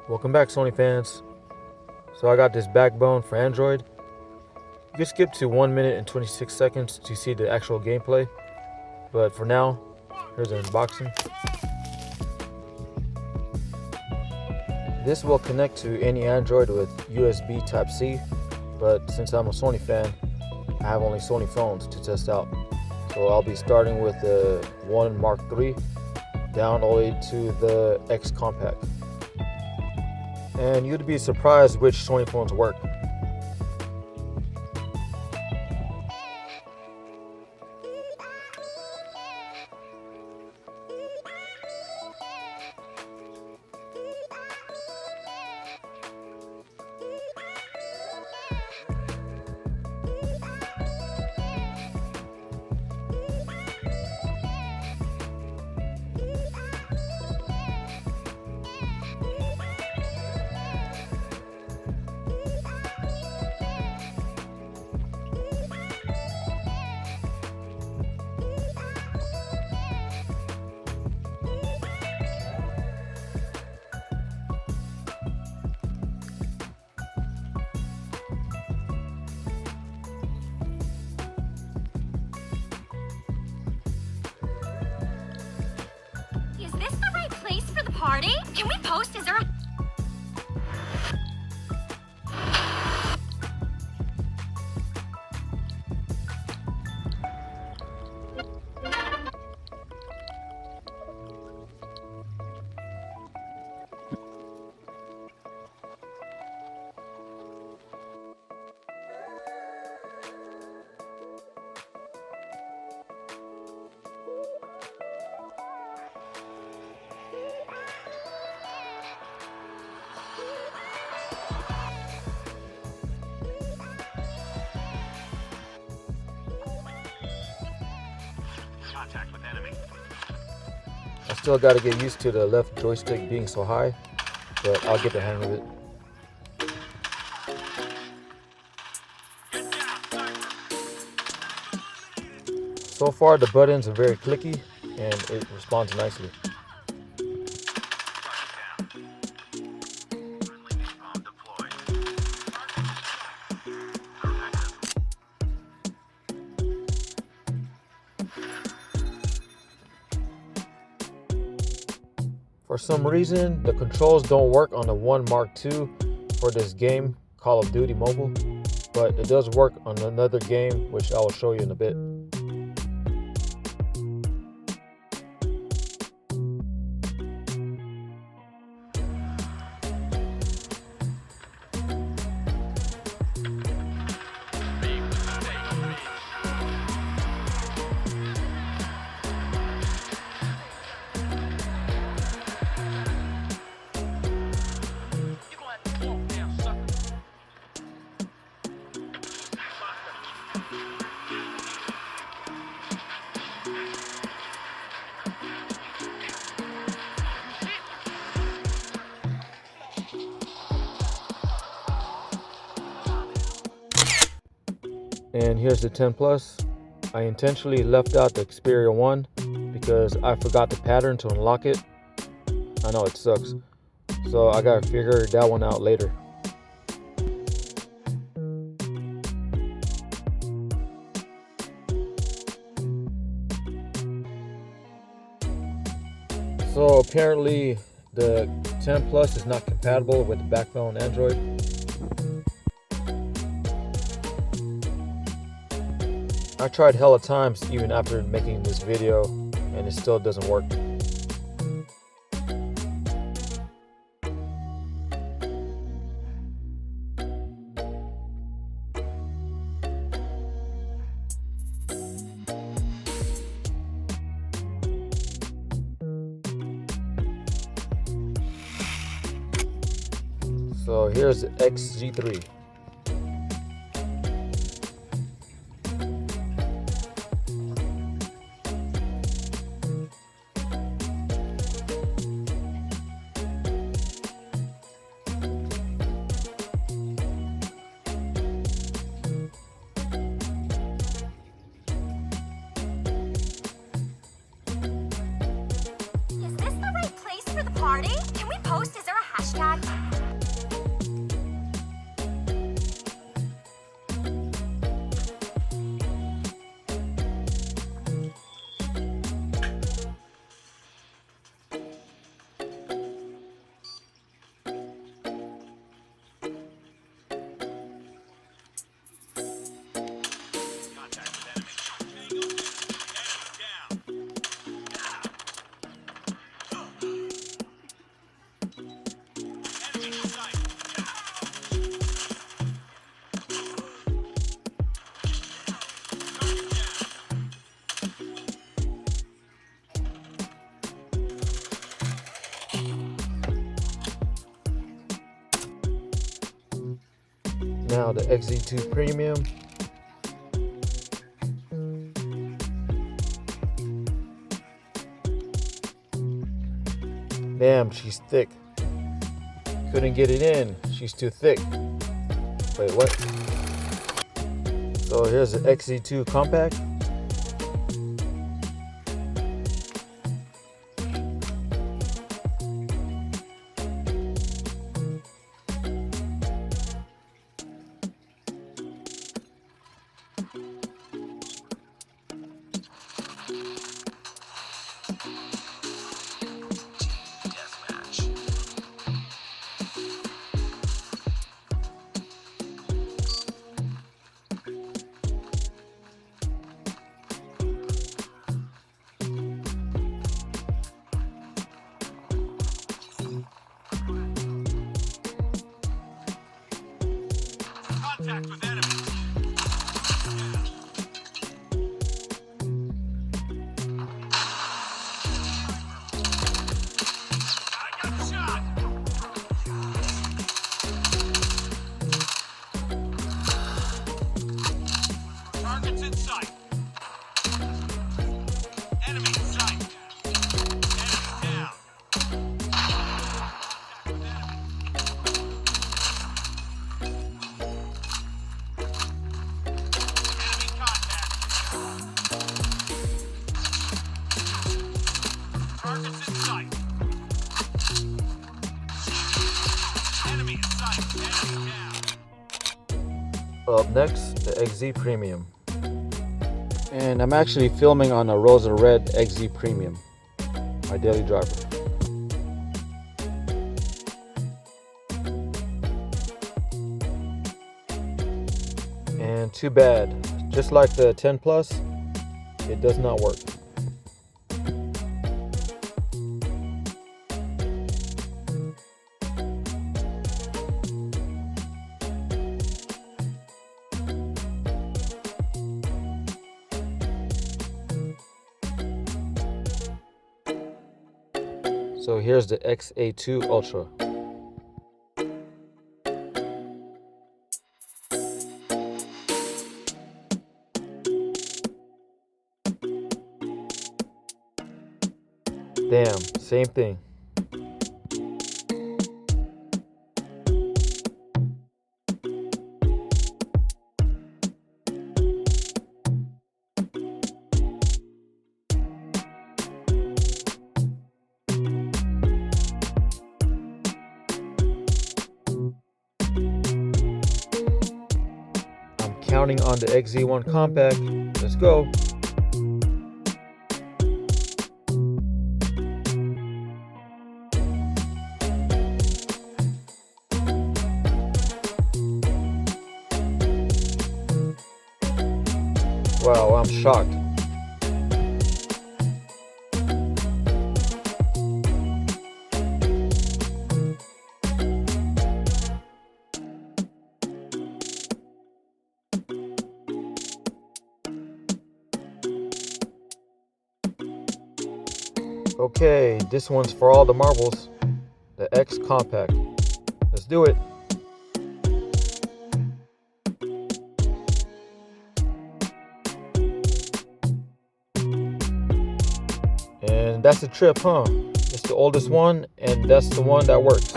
Welcome back, Sony fans. So I got this backbone for Android. You can skip to 1 minute and 26 seconds to see the actual gameplay, but for now, here's an unboxing. This will connect to any Android with USB Type-C, but since I'm a Sony fan, I have only Sony phones to test out. So I'll be starting with the 1 Mark III down all the way to the X Compact. And you'd be surprised which Sony phones work. Is this the right place for the party? Can we post? Is there a... Contact with enemy. I still got to get used to the left joystick being so high, but I'll get the hang of it. So far the buttons are very clicky and it responds nicely. For some reason, the controls don't work on the 1 Mark II for this game, Call of Duty Mobile, but it does work on another game, which I will show you in a bit. And here's the 10 Plus. I intentionally left out the Xperia 1 because I forgot the pattern to unlock it. I know it sucks, so I gotta figure that one out later. So apparently the 10 Plus is not compatible with the backbone Android. I tried hella times even after making this video and it still doesn't work. So here's the XZ3. Is this the right place for the party? Can we post? Is there a hashtag? Now the XZ2 Premium. Damn, she's thick. Couldn't get it in. She's too thick. Wait, what? So here's the XZ2 Compact. Contact with enemy. I got shot. Targets in sight. Enemy in sight. Enemy down. Targets in sight. Enemy in sight. Enemy down. Up next, the XZ Premium. And I'm actually filming on a Rosa Red XZ Premium, my daily driver. And too bad, just like the 10 Plus, it does not work. So here's the XA2 Ultra. Damn, same thing. Counting on the XZ1 Compact. Let's go. Wow, I'm shocked. Okay, this one's for all the marbles. The X Compact. Let's do it. And that's the trip, huh? It's the oldest one, and that's the one that works.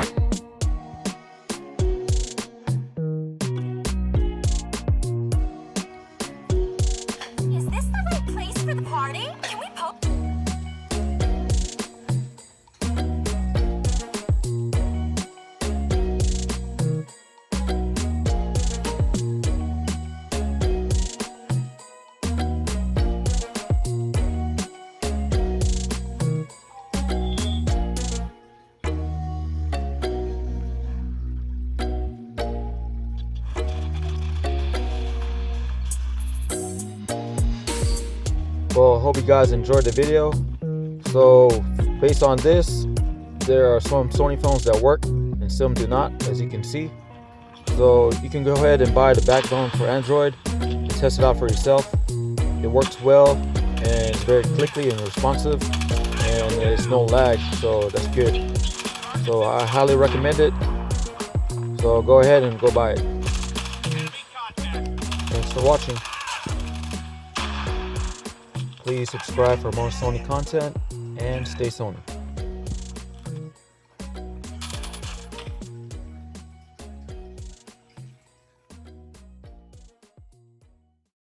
Is this the right place for the party? Can we poke? Well, I hope you guys enjoyed the video. So based on this, there are some Sony phones that work and some do not, as you can see. So you can go ahead and buy the backbone for Android and test it out for yourself. It works well and it's very clicky and responsive, and there's no lag, so that's good. So I highly recommend it. So go ahead and go buy it. Thanks for watching. Please subscribe for more Sony content and stay Sony.